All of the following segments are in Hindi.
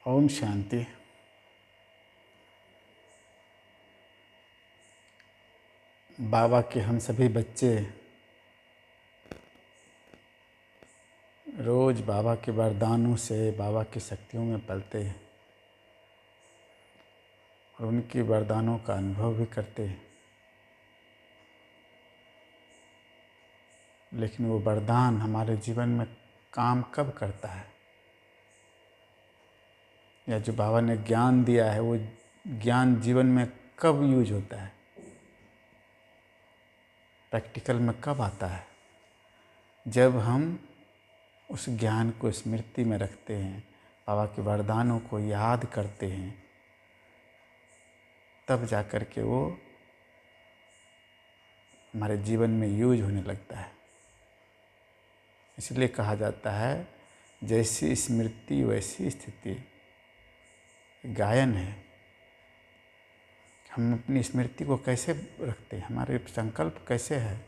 ओम शांति। बाबा के हम सभी बच्चे रोज़ बाबा के वरदानों से, बाबा की शक्तियों में पलते हैं और उनके वरदानों का अनुभव भी करते हैं। लेकिन वो वरदान हमारे जीवन में काम कब करता है, या जो बाबा ने ज्ञान दिया है वो ज्ञान जीवन में कब यूज होता है, प्रैक्टिकल में कब आता है? जब हम उस ज्ञान को स्मृति में रखते हैं, बाबा के वरदानों को याद करते हैं, तब जा कर के वो हमारे जीवन में यूज होने लगता है। इसलिए कहा जाता है जैसी स्मृति वैसी स्थिति। गायन है, हम अपनी स्मृति को कैसे रखते हैं, हमारे संकल्प कैसे है,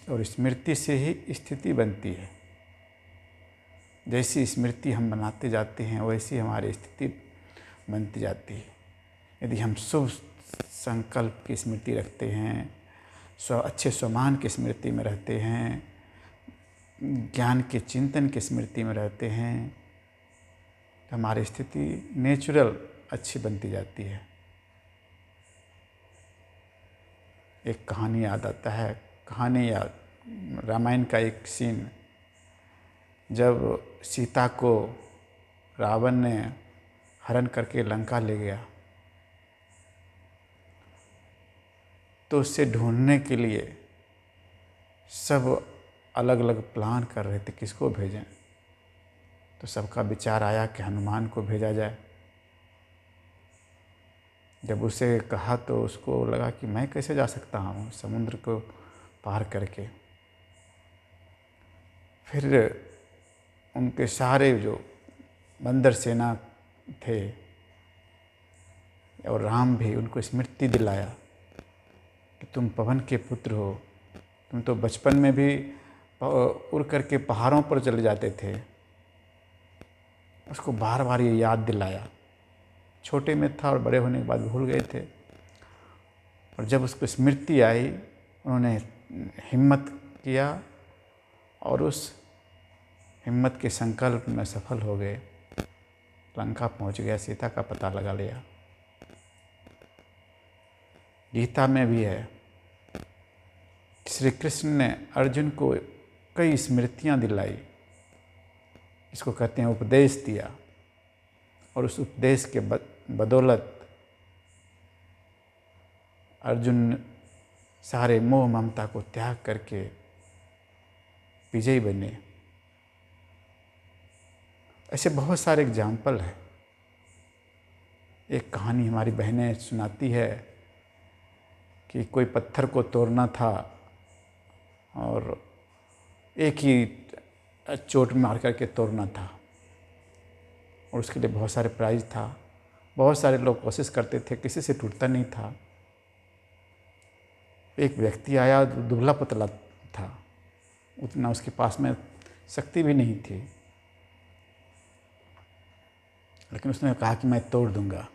और स्मृति से ही स्थिति बनती है। जैसी स्मृति हम बनाते जाते हैं वैसी हमारी स्थिति बनती जाती है। यदि हम शुभ संकल्प की स्मृति रखते हैं, अच्छे स्वमान की स्मृति में रहते हैं, ज्ञान के चिंतन की स्मृति में रहते हैं, तो हमारी स्थिति नेचुरल अच्छी बनती जाती है। एक कहानी याद आता है, कहानी याद रामायण का एक सीन, जब सीता को रावण ने हरण करके लंका ले गया, तो उससे ढूंढने के लिए सब अलग अलग प्लान कर रहे थे किसको भेजें। तो सबका विचार आया कि हनुमान को भेजा जाए। जब उसे कहा तो उसको लगा कि मैं कैसे जा सकता हूँ समुद्र को पार करके। फिर उनके सारे जो बंदर सेना थे और राम भी उनको स्मृति दिलाया कि तुम पवन के पुत्र हो, तुम तो बचपन में भी उड़ करके पहाड़ों पर चले जाते थे। उसको बार बार ये याद दिलाया। छोटे में था और बड़े होने के बाद भूल गए थे, और जब उसको स्मृति आई उन्होंने हिम्मत किया और उस हिम्मत के संकल्प में सफल हो गए। लंका पहुंच गया, सीता का पता लगा लिया। गीता में भी है, श्री कृष्ण ने अर्जुन को कई स्मृतियां दिलाई, इसको कहते हैं उपदेश दिया, और उस उपदेश के बदौलत अर्जुन सारे मोह ममता को त्याग करके विजयी बने। ऐसे बहुत सारे एग्जाम्पल हैं। एक कहानी हमारी बहनें सुनाती है कि कोई पत्थर को तोड़ना था और एक ही चोट मार करके तोड़ना था, और उसके लिए बहुत सारे प्राइज था। बहुत सारे लोग कोशिश करते थे, किसी से टूटता नहीं था। एक व्यक्ति आया, दुबला पतला था, उतना उसके पास में शक्ति भी नहीं थी, लेकिन उसने कहा कि मैं तोड़ दूंगा,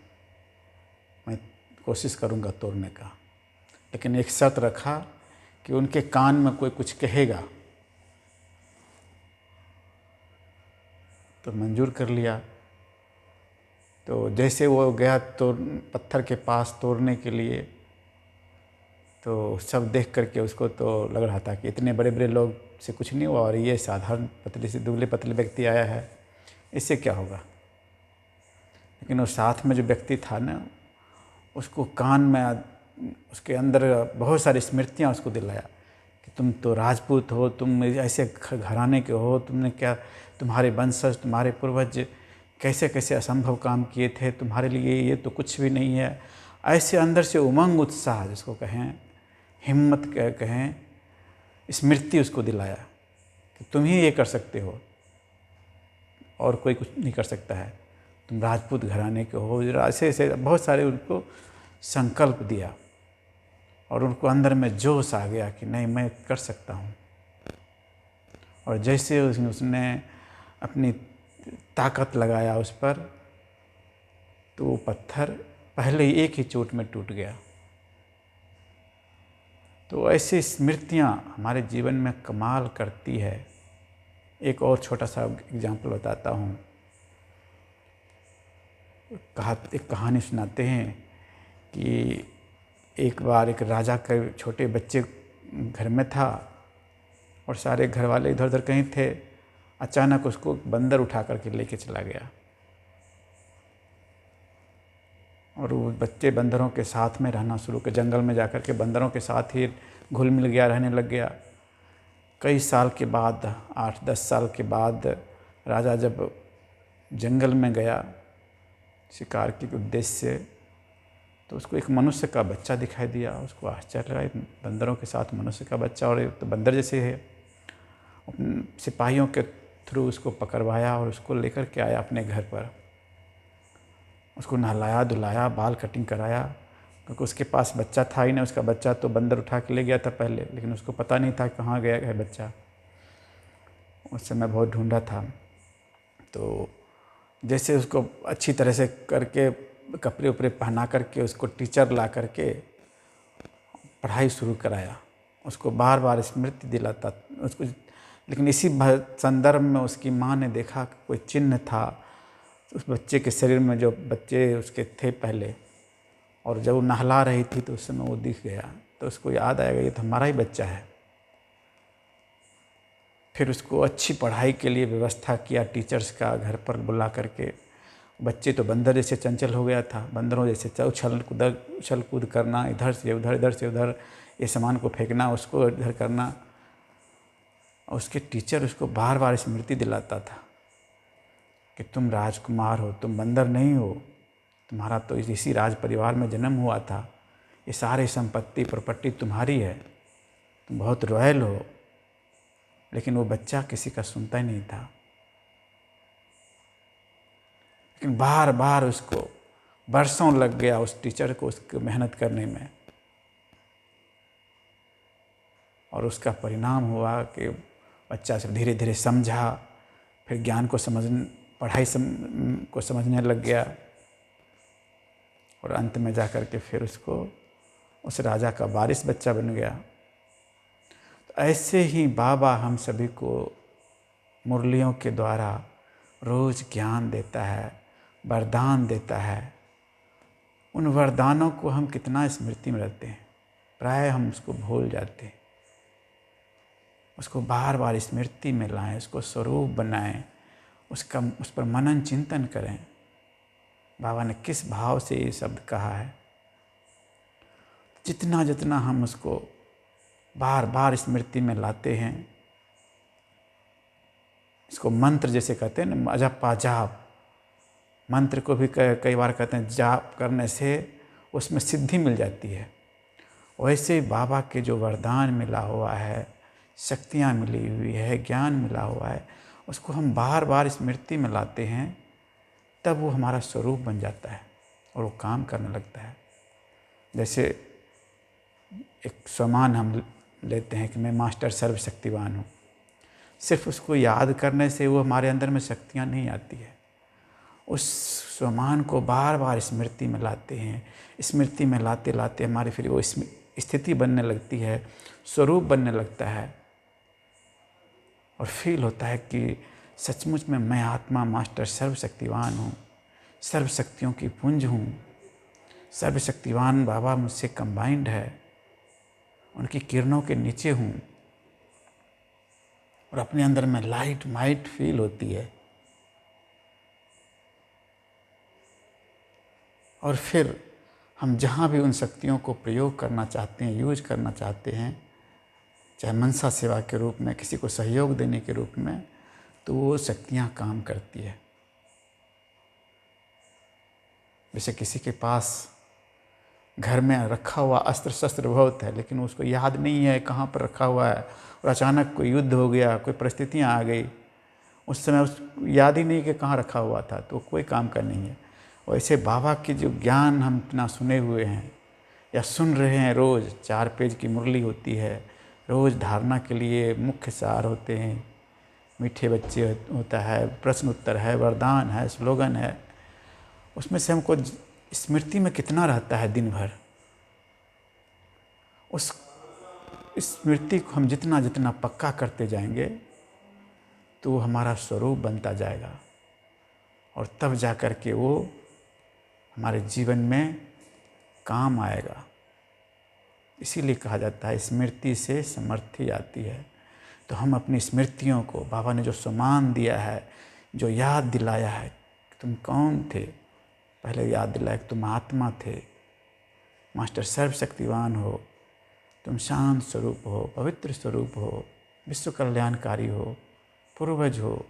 मैं कोशिश करूंगा तोड़ने का, लेकिन एक शर्त रखा कि उनके कान में कोई कुछ कहेगा। तो मंजूर कर लिया। तो जैसे वो गया तो पत्थर के पास तोड़ने के लिए, तो सब देख करके उसको तो लग रहा था कि इतने बड़े बड़े लोग से कुछ नहीं हुआ, और ये साधारण पतले से दुबले पतले व्यक्ति आया है, इससे क्या होगा। लेकिन वो साथ में जो व्यक्ति था ना, उसको कान में, उसके अंदर बहुत सारी स्मृतियाँ उसको दिलाया कि तुम तो राजपूत हो, तुम ऐसे घराने के हो, तुमने क्या, तुम्हारे वंशज, तुम्हारे पूर्वज कैसे कैसे असंभव काम किए थे, तुम्हारे लिए ये तो कुछ भी नहीं है। ऐसे अंदर से उमंग, उत्साह जिसको कहें, हिम्मत कहें, स्मृति उसको दिलाया कि तुम ही ये कर सकते हो और कोई कुछ नहीं कर सकता है, तुम राजपूत घराने के हो। ऐसे ऐसे बहुत सारे उनको संकल्प दिया, और उनको अंदर में जोश आ गया कि नहीं, मैं कर सकता हूँ। और जैसे उसने अपनी ताकत लगाया उस पर, तो वो पत्थर पहले ही एक ही चोट में टूट गया। तो ऐसी स्मृतियाँ हमारे जीवन में कमाल करती है। एक और छोटा सा एग्जाम्पल बताता हूँ। एक कहानी सुनाते हैं कि एक बार एक राजा के छोटे बच्चे घर में था और सारे घर वाले इधर उधर कहीं थे। अचानक उसको बंदर उठा करके लेके चला गया और वो बच्चे बंदरों के साथ में रहना शुरू कर, जंगल में जाकर के बंदरों के साथ ही घुल मिल गया, रहने लग गया। कई साल के बाद, 8-10 साल के बाद राजा जब जंगल में गया शिकार के उद्देश्य से, तो उसको एक मनुष्य का बच्चा दिखाई दिया। उसको आश्चर्य लगा, बंदरों के साथ मनुष्य का बच्चा, और तो बंदर जैसे है। सिपाहियों के थ्रू उसको पकड़वाया और उसको लेकर के आया अपने घर पर। उसको नहलाया धुलाया, बाल कटिंग कराया, क्योंकि उसके पास बच्चा था ही नहीं। उसका बच्चा तो बंदर उठा के ले गया था पहले, लेकिन उसको पता नहीं था कहाँ गया है बच्चा। उस समय बहुत ढूंढा था। तो जैसे उसको अच्छी तरह से करके कपड़े उपड़े पहना करके उसको टीचर ला करके पढ़ाई शुरू कराया। उसको बार बार स्मृति दिलाता उसको। लेकिन इसी संदर्भ में उसकी माँ ने देखा कि कोई चिन्ह था उस बच्चे के शरीर में, जो बच्चे उसके थे पहले, और जब वो नहला रही थी तो उस समय वो दिख गया। तो उसको याद आएगा ये तो हमारा ही बच्चा है। फिर उसको अच्छी पढ़ाई के लिए व्यवस्था किया टीचर्स का, घर पर बुला करके। बच्चे तो बंदर जैसे चंचल हो गया था, बंदरों जैसे उछल कूद करना, इधर से उधर, ये सामान को फेंकना, उसको इधर करना। और उसके टीचर उसको बार बार स्मृति दिलाता था कि तुम राजकुमार हो, तुम बंदर नहीं हो, तुम्हारा तो इसी राज परिवार में जन्म हुआ था, ये सारी संपत्ति प्रॉपर्टी तुम्हारी है, तुम बहुत रॉयल हो। लेकिन वो बच्चा किसी का सुनता ही नहीं था। लेकिन बार बार उसको बरसों लग गया उस टीचर को उसकी मेहनत करने में, और उसका परिणाम हुआ कि बच्चा से धीरे धीरे समझा, फिर ज्ञान को पढ़ाई को समझने लग गया, और अंत में जाकर के फिर उसको उस राजा का वारिस बच्चा बन गया। तो ऐसे ही बाबा हम सभी को मुरलियों के द्वारा रोज़ ज्ञान देता है, वरदान देता है। उन वरदानों को हम कितना स्मृति में रखते हैं, प्राय हम उसको भूल जाते हैं। उसको बार बार स्मृति में लाएं, उसको स्वरूप बनाएं, उस पर मनन चिंतन करें। बाबा ने किस भाव से ये शब्द कहा है, जितना जितना हम उसको बार बार स्मृति में लाते हैं। इसको मंत्र जैसे कहते हैं ना, अजपा जाप, मंत्र को भी कई बार कहते हैं जाप करने से उसमें सिद्धि मिल जाती है। वैसे बाबा के जो वरदान मिला हुआ है, शक्तियाँ मिली हुई है, ज्ञान मिला हुआ है, उसको हम बार बार स्मृति में लाते हैं, तब वो हमारा स्वरूप बन जाता है और वो काम करने लगता है। जैसे एक स्वमान हम लेते हैं कि मैं मास्टर सर्वशक्तिवान हूँ। सिर्फ उसको याद करने से वो हमारे अंदर में शक्तियाँ नहीं आती है। उस स्वमान को बार बार स्मृति में लाते हैं, स्मृति में लाते लाते हमारी फिर वो स्थिति बनने लगती है, स्वरूप बनने लगता है, और फील होता है कि सचमुच में मैं आत्मा मास्टर सर्वशक्तिवान हूँ, सर्वशक्तियों की पुंज हूँ। सर्वशक्तिवान बाबा मुझसे कंबाइंड है, उनकी किरणों के नीचे हूँ, और अपने अंदर में लाइट माइट फील होती है। और फिर हम जहाँ भी उन शक्तियों को प्रयोग करना चाहते हैं, यूज करना चाहते हैं, चाहे मनसा सेवा के रूप में, किसी को सहयोग देने के रूप में, तो वो शक्तियाँ काम करती है। जैसे किसी के पास घर में रखा हुआ अस्त्र शस्त्र बहुत है, लेकिन उसको याद नहीं है कहाँ पर रखा हुआ है, और अचानक कोई युद्ध हो गया, कोई परिस्थितियाँ आ गई, उस समय उस याद ही नहीं कि कहाँ रखा हुआ था, तो कोई काम का नहीं है। वैसे बाबा की जो ज्ञान हम इतना सुने हुए हैं या सुन रहे हैं, रोज़ 4 पेज की मुरली होती है, रोज़ धारणा के लिए मुख्य सार होते हैं, मीठे बच्चे होता है, प्रश्न उत्तर है, वरदान है, स्लोगन है, उसमें से हमको स्मृति में कितना रहता है दिन भर। उस स्मृति को हम जितना जितना पक्का करते जाएंगे तो वो हमारा स्वरूप बनता जाएगा, और तब जा कर के वो हमारे जीवन में काम आएगा। इसीलिए कहा जाता है स्मृति से समृद्धि आती है। तो हम अपनी स्मृतियों को, बाबा ने जो सम्मान दिया है, जो याद दिलाया है कि तुम कौन थे, पहले याद दिलाया कि तुम आत्मा थे, मास्टर सर्वशक्तिवान हो, तुम शांत स्वरूप हो, पवित्र स्वरूप हो, विश्व कल्याणकारी हो, पूर्वज हो,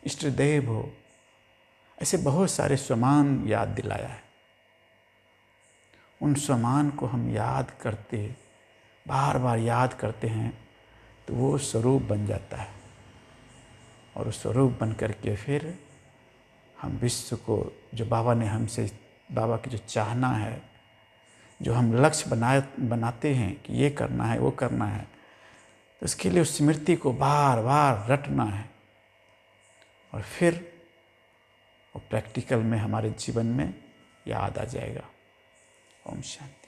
इष्ट देव हो, ऐसे बहुत सारे सम्मान याद दिलाया है। उन सम्मान को हम याद करते, बार बार याद करते हैं तो वो स्वरूप बन जाता है, और उस स्वरूप बन करके फिर हम विश्व को, जो बाबा ने हमसे, बाबा की जो चाहना है, जो हम लक्ष्य बनाते हैं कि ये करना है, वो करना है, तो उसके लिए उस स्मृति को बार बार रटना है, और फिर वो प्रैक्टिकल में हमारे जीवन में याद आ जाएगा। ओम शांति।